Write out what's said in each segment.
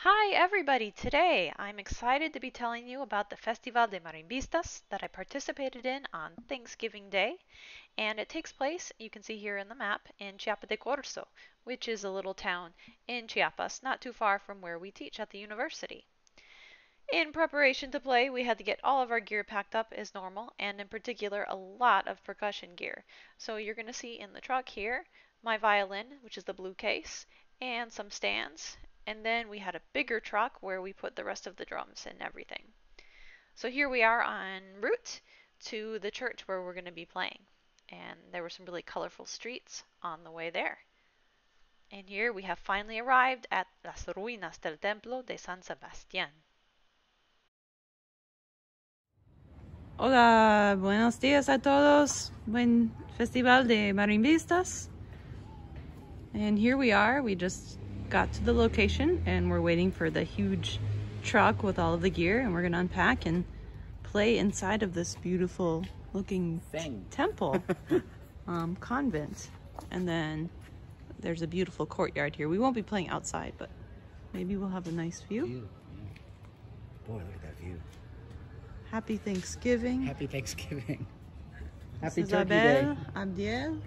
Hi everybody! Today I'm excited to be telling you about the Festival de Marimbistas that I participated in on Thanksgiving Day, and it takes place, you can see here in the map, in Chiapa de Corzo, which is a little town in Chiapas, not too far from where we teach at the university. In preparation to play, we had to get all of our gear packed up as normal, and in particular a lot of percussion gear. So you're going to see in the truck here my violin, which is the blue case, and some stands, and then we had a bigger truck where we put the rest of the drums and everything. So here we are en route to the church where we're going to be playing, and there were some really colorful streets on the way there. And here we have finally arrived at las Ruinas del Templo de San Sebastian. Hola, buenos días a todos. Buen Festival de Marimbistas. And here we are. We just got to the location and we're waiting for the huge truck with all of the gear, and we're going to unpack and play inside of this beautiful looking temple convent. And then there's a beautiful courtyard here. We won't be playing outside, but maybe we'll have a nice view. Boy, look at that view. Happy Thanksgiving. Happy Thanksgiving. Happy Turkey Isabel, Day. Abdiel,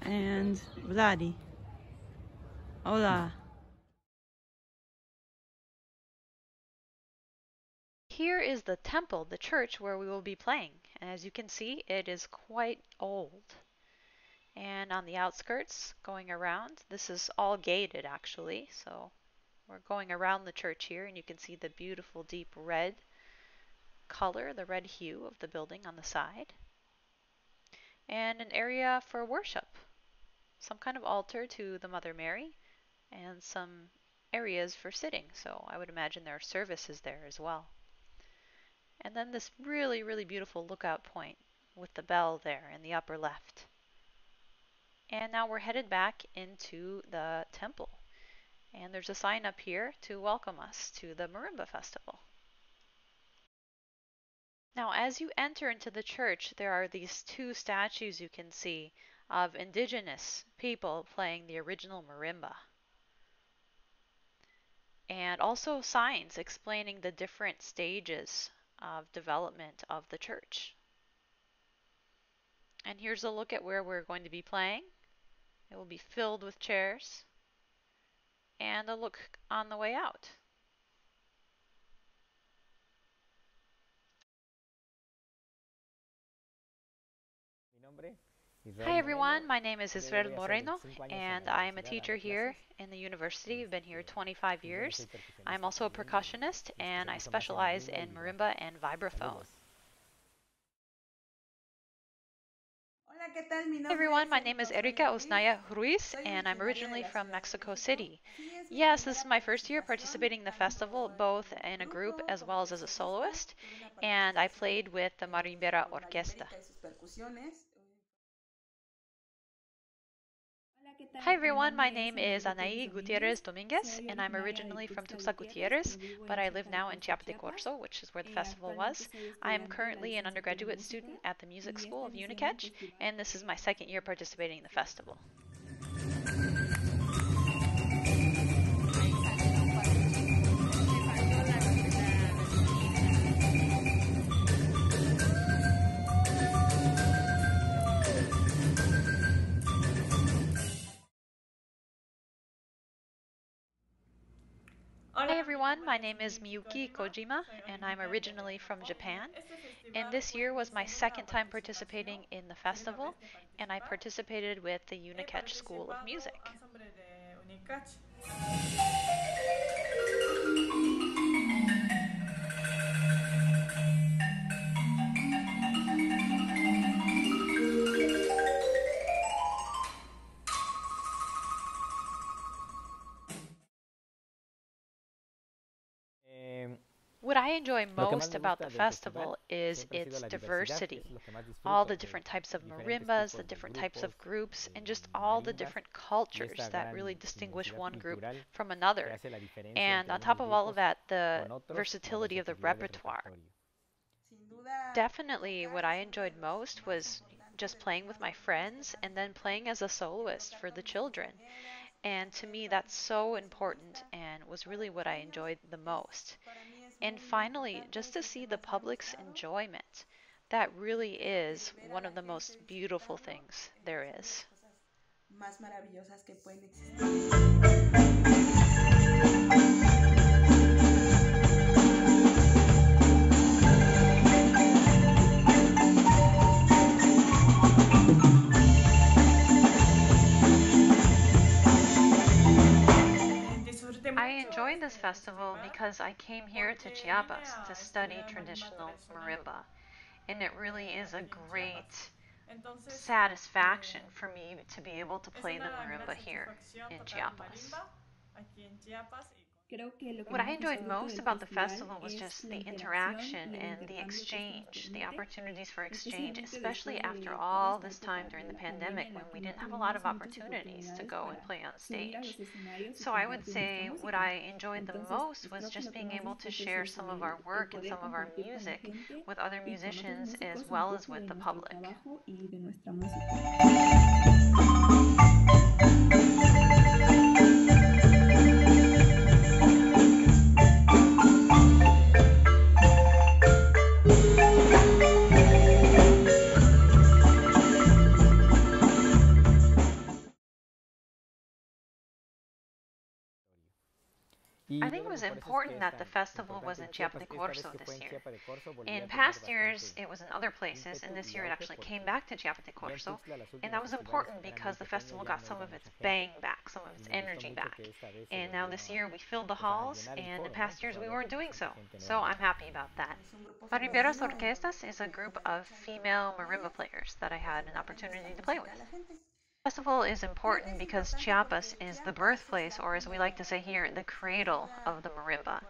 and Vladi. Hola. Here is the temple, the church where we will be playing. And as you can see, it is quite old. And on the outskirts, going around, this is all gated actually. So we're going around the church here, and you can see the beautiful deep red color, the red hue of the building on the side. And an area for worship. Some kind of altar to the Mother Mary, and some areas for sitting. So I would imagine there are services there as well. And then this really, really beautiful lookout point with the bell there in the upper left. And now we're headed back into the temple. And there's a sign up here to welcome us to the Marimba Festival. Now, as you enter into the church, there are these two statues you can see of indigenous people playing the original marimba. And also signs explaining the different stages of development of the church. And here's a look at where we're going to be playing. It will be filled with chairs. And a look on the way out. Hi everyone, my name is Israel Moreno, and I am a teacher here in the university. I've been here 25 years. I'm also a percussionist, and I specialize in marimba and vibraphone. Hi everyone, my name is Erika Osnaya Ruiz, and I'm originally from Mexico City. Yes, this is my first year participating in the festival, both in a group as well as a soloist, and I played with the Marimberas Orquesta. Hi everyone, my name is Anaí Gutierrez Dominguez, and I'm originally from Tuxtla Gutierrez, but I live now in Chiapa de Corzo, which is where the festival was. I am currently an undergraduate student at the music school of UNICEF, and this is my second year participating in the festival. Hi everyone, my name is Miyuki Kojima, and I'm originally from Japan. And this year was my second time participating in the festival, and I participated with the UNICEF School of Music. What I enjoy most about the festival is its diversity. All the different types of marimbas, the different types of groups, and just all the different cultures that really distinguish one group from another. And on top of all of that, the versatility of the repertoire. Definitely what I enjoyed most was just playing with my friends and then playing as a soloist for the children. And to me, that's so important and was really what I enjoyed the most. And finally, just to see the public's enjoyment. That really is one of the most beautiful things there is. I enjoyed this festival because I came here to Chiapas to study traditional marimba, and it really is a great satisfaction for me to be able to play the marimba here in Chiapas. What I enjoyed most about the festival was just the interaction and the exchange, the opportunities for exchange, especially after all this time during the pandemic when we didn't have a lot of opportunities to go and play on stage. So I would say what I enjoyed the most was just being able to share some of our work and some of our music with other musicians as well as with the public. I think it was important that the festival was in Chiapa de Corzo this year. In past years, it was in other places, and this year it actually came back to Chiapa de Corzo, and that was important because the festival got some of its bang back, some of its energy back. And now this year we filled the halls, and in past years we weren't doing so. So I'm happy about that. Marimberas Orquestas is a group of female marimba players that I had an opportunity to play with. Festival is important because Chiapas is the birthplace, or as we like to say here, the cradle of the marimba.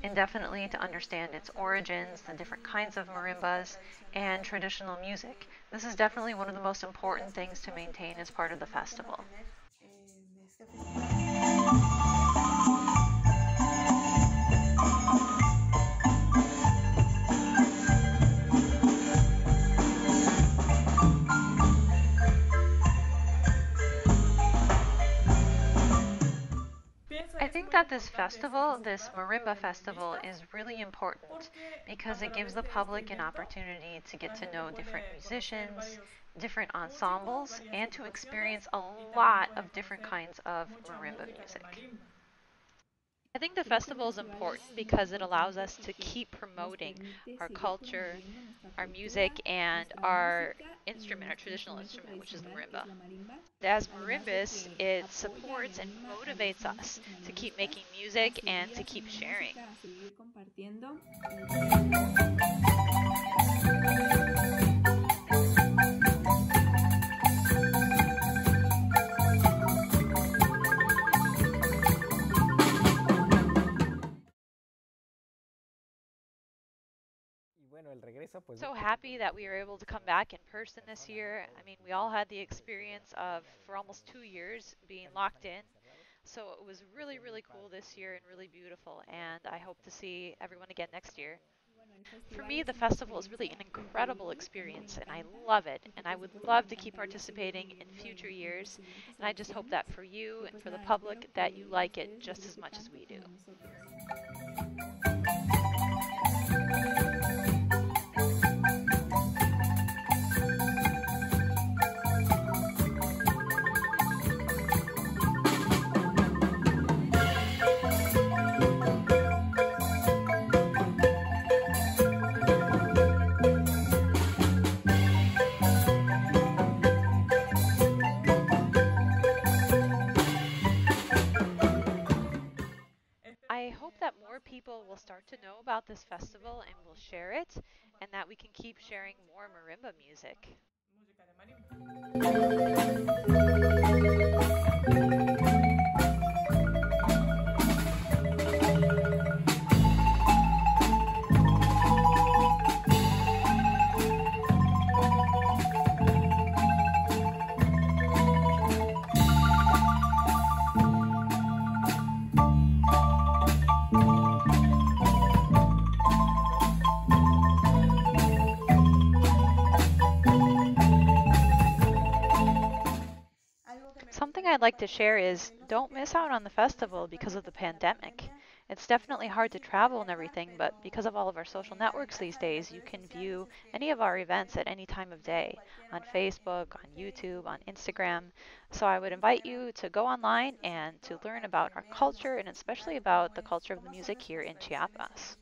And definitely to understand its origins, the different kinds of marimbas, and traditional music. This is definitely one of the most important things to maintain as part of the festival. I think that this festival, this Marimba Festival, is really important because it gives the public an opportunity to get to know different musicians, different ensembles, and to experience a lot of different kinds of marimba music. I think the festival is important because it allows us to keep promoting our culture, our music, and our instrument, our traditional instrument, which is the marimba. As marimbas, it supports and motivates us to keep making music and to keep sharing. So happy that we were able to come back in person this year. I mean, we all had the experience of, for almost 2 years, being locked in. So it was really, really cool this year and really beautiful. And I hope to see everyone again next year. For me, the festival is really an incredible experience, and I love it. And I would love to keep participating in future years. And I just hope that for you and for the public that you like it just as much as we do. I hope that more people will start to know about this festival and will share it, and that we can keep sharing more marimba music. I'd like to share is don't miss out on the festival because of the pandemic. It's definitely hard to travel and everything, but because of all of our social networks these days, you can view any of our events at any time of day on Facebook, on YouTube, on Instagram. So I would invite you to go online and to learn about our culture and especially about the culture of the music here in Chiapas.